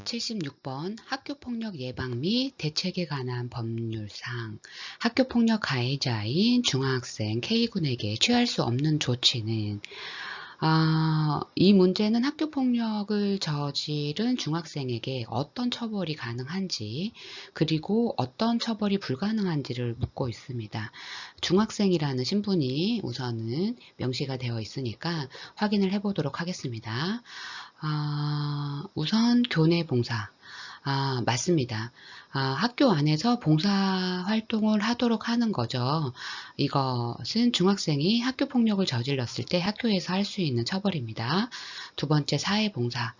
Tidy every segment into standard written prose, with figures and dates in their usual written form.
76번 학교폭력 예방 및 대책에 관한 법률상 학교폭력 가해자인 중학생 K군에게 취할 수 없는 조치는 이 문제는 학교폭력을 저지른 중학생에게 어떤 처벌이 가능한지 그리고 어떤 처벌이 불가능한지를 묻고 있습니다. 중학생이라는 신분이 우선은 명시가 되어 있으니까 확인을 해보도록 하겠습니다. 우선 교내 봉사. 맞습니다. 학교 안에서 봉사 활동을 하도록 하는 거죠. 이것은 중학생이 학교폭력을 저질렀을 때 학교에서 할 수 있는 처벌입니다. 두 번째, 사회봉사.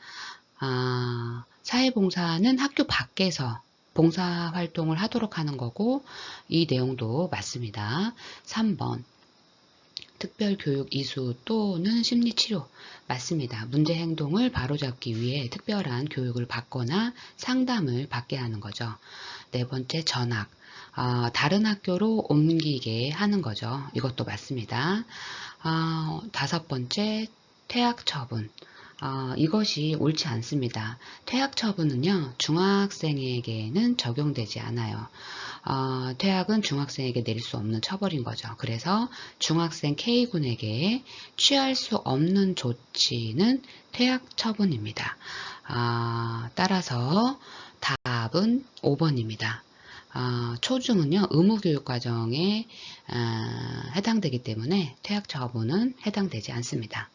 사회봉사는 학교 밖에서 봉사 활동을 하도록 하는 거고, 이 내용도 맞습니다. 3번. 특별교육 이수 또는 심리치료. 맞습니다. 문제 행동을 바로잡기 위해 특별한 교육을 받거나 상담을 받게 하는 거죠. 네 번째, 전학. 다른 학교로 옮기게 하는 거죠. 이것도 맞습니다. 다섯 번째, 퇴학 처분. 이것이 옳지 않습니다. 퇴학 처분은요, 중학생에게는 적용되지 않아요. 퇴학은 중학생에게 내릴 수 없는 처벌인 거죠. 그래서 중학생 K군에게 취할 수 없는 조치는 퇴학 처분입니다. 따라서 답은 5번입니다. 초중은요, 의무교육과정에 해당되기 때문에 퇴학 처분은 해당되지 않습니다.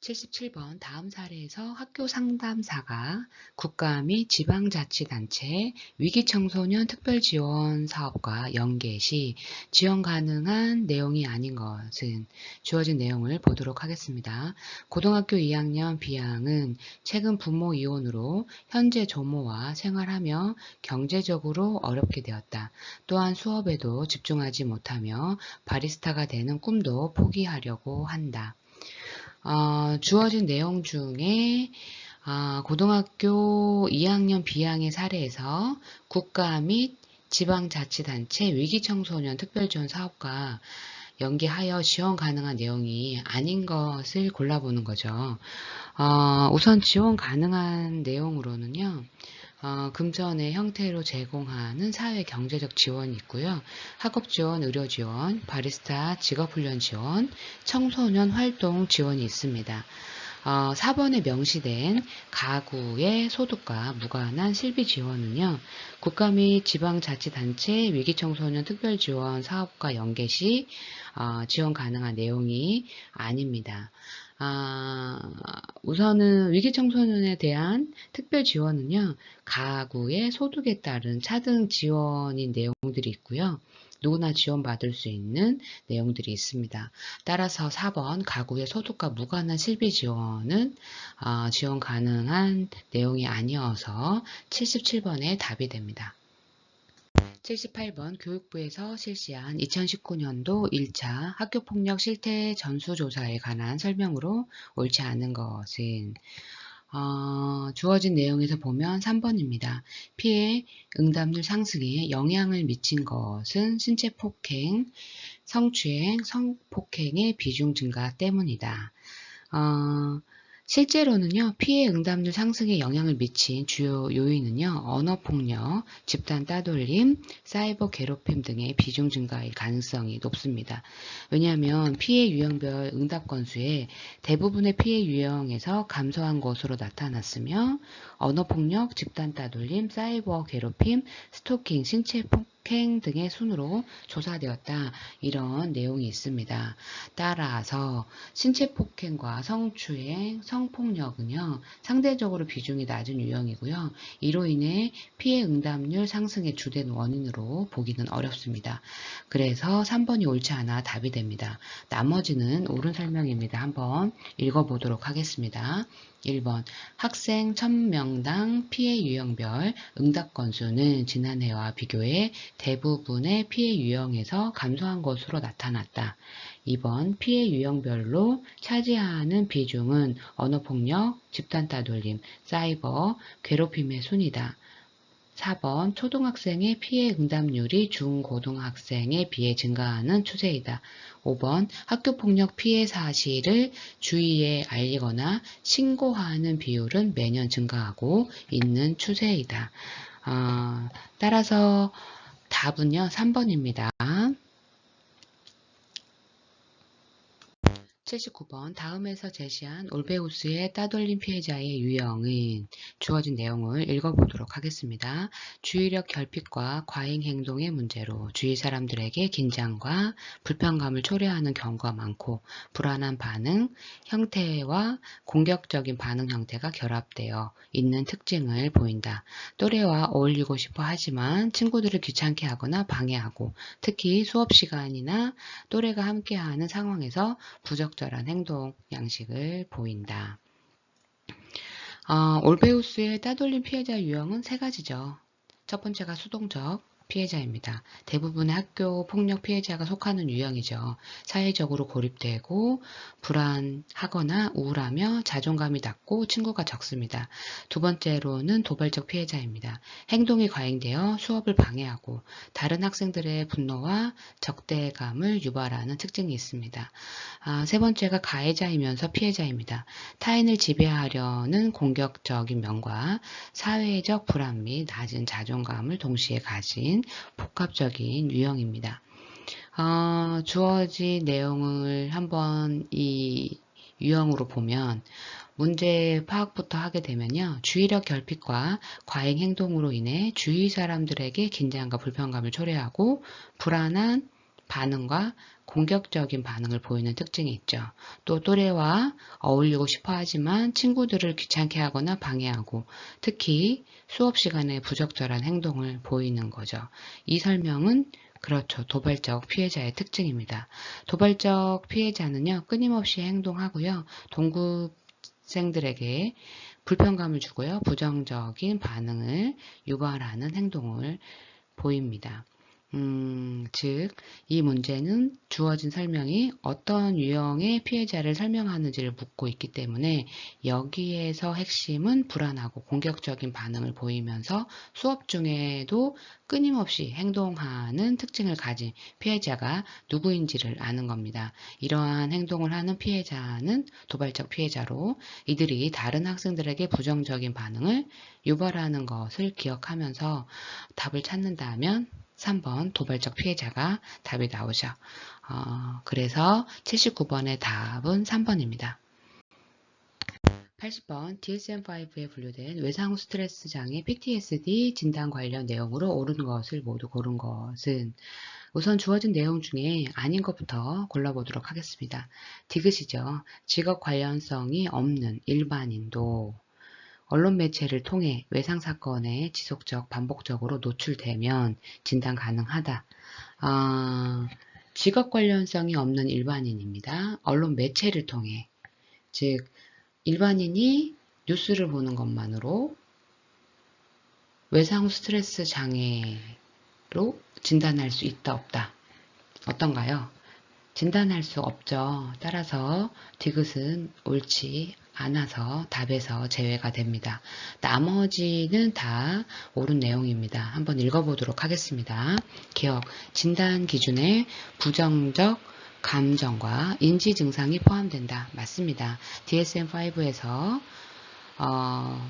77번 다음 사례에서 학교 상담사가 국가 및 지방자치단체 위기청소년 특별지원 사업과 연계 시 지원 가능한 내용이 아닌 것은 주어진 내용을 보도록 하겠습니다. 고등학교 2학년 B양은 최근 부모 이혼으로 현재 조모와 생활하며 경제적으로 어렵게 되었다. 또한 수업에도 집중하지 못하며 바리스타가 되는 꿈도 포기하려고 한다. 주어진 내용 중에 고등학교 2학년 B양의 사례에서 국가 및 지방자치단체 위기청소년 특별지원 사업과 연계하여 지원 가능한 내용이 아닌 것을 골라보는 거죠. 우선 지원 가능한 내용으로는요. 금전의 형태로 제공하는 사회 경제적 지원이 있고요. 학업 지원, 의료 지원, 바리스타 직업훈련 지원, 청소년 활동 지원이 있습니다. 4번에 명시된 가구의 소득과 무관한 실비 지원은요. 국가 및 지방자치단체 위기청소년 특별지원 사업과 연계 시 지원 가능한 내용이 아닙니다. 우선은 위기청소년에 대한 특별 지원은요, 가구의 소득에 따른 차등 지원인 내용들이 있고요. 누구나 지원받을 수 있는 내용들이 있습니다. 따라서 4번 가구의 소득과 무관한 실비 지원은 지원 가능한 내용이 아니어서 77번의 답이 됩니다. 78번 교육부에서 실시한 2019년도 1차 학교폭력 실태 전수조사에 관한 설명으로 옳지 않은 것은 주어진 내용에서 보면 3번입니다. 피해 응답률 상승에 영향을 미친 것은 신체폭행, 성추행, 성폭행의 비중 증가 때문이다. 실제로는요, 피해 응답률 상승에 영향을 미친 주요 요인은요, 언어폭력, 집단 따돌림, 사이버 괴롭힘 등의 비중 증가일 가능성이 높습니다. 왜냐하면 피해 유형별 응답 건수의 대부분의 피해 유형에서 감소한 것으로 나타났으며, 언어폭력, 집단 따돌림, 사이버 괴롭힘, 스토킹, 신체폭행 등의 순으로 조사되었다. 이런 내용이 있습니다. 따라서 신체폭행과 성추행, 성폭력은요, 상대적으로 비중이 낮은 유형이고요. 이로 인해 피해 응답률 상승의 주된 원인으로 보기는 어렵습니다. 그래서 3번이 옳지 않아 답이 됩니다. 나머지는 옳은 설명입니다. 한번 읽어보도록 하겠습니다. 1번 학생 1000명당 피해 유형별 응답 건수는 지난해와 비교해 대부분의 피해 유형에서 감소한 것으로 나타났다. 2번 피해 유형별로 차지하는 비중은 언어폭력, 집단 따돌림, 사이버, 괴롭힘의 순이다. 4번 초등학생의 피해 응답률이 중고등학생에 비해 증가하는 추세이다. 5번 학교폭력 피해 사실을 주위에 알리거나 신고하는 비율은 매년 증가하고 있는 추세이다. 따라서 답은요 3번입니다. 79번 다음에서 제시한 올베우스의 따돌림 피해자의 유형은 주어진 내용을 읽어보도록 하겠습니다. 주의력 결핍과 과잉 행동의 문제로 주위 사람들에게 긴장과 불편감을 초래하는 경우가 많고 불안한 반응 형태와 공격적인 반응 형태가 결합되어 있는 특징을 보인다. 또래와 어울리고 싶어 하지만 친구들을 귀찮게 하거나 방해하고 특히 수업 시간이나 또래가 함께하는 상황에서 부적절한 행동 양식을 보인다. 올베우스의 따돌림 피해자 유형은 세 가지죠. 첫 번째가 수동적 피해자입니다. 대부분의 학교 폭력 피해자가 속하는 유형이죠. 사회적으로 고립되고 불안하거나 우울하며 자존감이 낮고 친구가 적습니다. 두 번째로는 도발적 피해자입니다. 행동이 과잉되어 수업을 방해하고 다른 학생들의 분노와 적대감을 유발하는 특징이 있습니다. 세 번째가 가해자이면서 피해자입니다. 타인을 지배하려는 공격적인 면과 사회적 불안 및 낮은 자존감을 동시에 가진 복합적인 유형입니다. 주어진 내용을 한번 이 유형으로 보면 문제 파악부터 하게 되면요. 주의력 결핍과 과잉 행동으로 인해 주위 사람들에게 긴장과 불편감을 초래하고 불안한 반응과 공격적인 반응을 보이는 특징이 있죠. 또 또래와 어울리고 싶어 하지만 친구들을 귀찮게 하거나 방해하고 특히 수업 시간에 부적절한 행동을 보이는 거죠. 이 설명은 그렇죠. 도발적 피해자의 특징입니다. 도발적 피해자는요. 끊임없이 행동하고요. 동급생들에게 불편감을 주고요. 부정적인 반응을 유발하는 행동을 보입니다. 즉, 이 문제는 주어진 설명이 어떤 유형의 피해자를 설명하는지를 묻고 있기 때문에 여기에서 핵심은 불안하고 공격적인 반응을 보이면서 수업 중에도 끊임없이 행동하는 특징을 가진 피해자가 누구인지를 아는 겁니다. 이러한 행동을 하는 피해자는 도발적 피해자로 이들이 다른 학생들에게 부정적인 반응을 유발하는 것을 기억하면서 답을 찾는다면 3번 도발적 피해자가 답이 나오죠. 그래서 79번의 답은 3번입니다. 80번 DSM-5에 분류된 외상 스트레스 장애 PTSD 진단 관련 내용으로 옳은 것을 모두 고른 것은 우선 주어진 내용 중에 아닌 것부터 골라보도록 하겠습니다. 디귿이죠. 직업 관련성이 없는 일반인도 언론 매체를 통해 외상 사건에 지속적 반복적으로 노출되면 진단 가능하다. 직업 관련성이 없는 일반인입니다. 언론 매체를 통해 즉 일반인이 뉴스를 보는 것만으로 외상 스트레스 장애로 진단할 수 있다 없다. 어떤가요? 진단할 수 없죠. 따라서 디귿은 옳지 않아서 답에서 제외가 됩니다. 나머지는 다 옳은 내용입니다. 한번 읽어보도록 하겠습니다. 기억, 진단 기준에 부정적 감정과 인지 증상이 포함된다. 맞습니다. DSM-5에서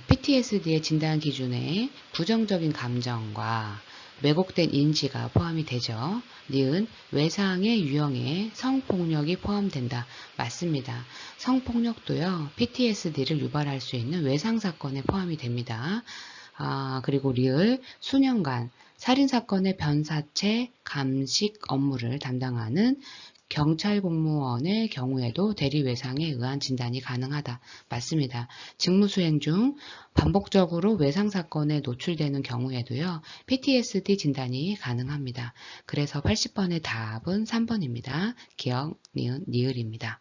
PTSD의 진단 기준에 부정적인 감정과 왜곡된 인지가 포함이 되죠. 니은 외상의 유형에 성폭력이 포함된다. 맞습니다. 성폭력도요. PTSD를 유발할 수 있는 외상 사건에 포함이 됩니다. 그리고 리을 수년간 살인사건의 변사체 감식 업무를 담당하는 경찰 공무원의 경우에도 대리외상에 의한 진단이 가능하다. 맞습니다. 직무수행 중 반복적으로 외상 사건에 노출되는 경우에도요. PTSD 진단이 가능합니다. 그래서 80번의 답은 3번입니다. 기억, 니은, 니을입니다.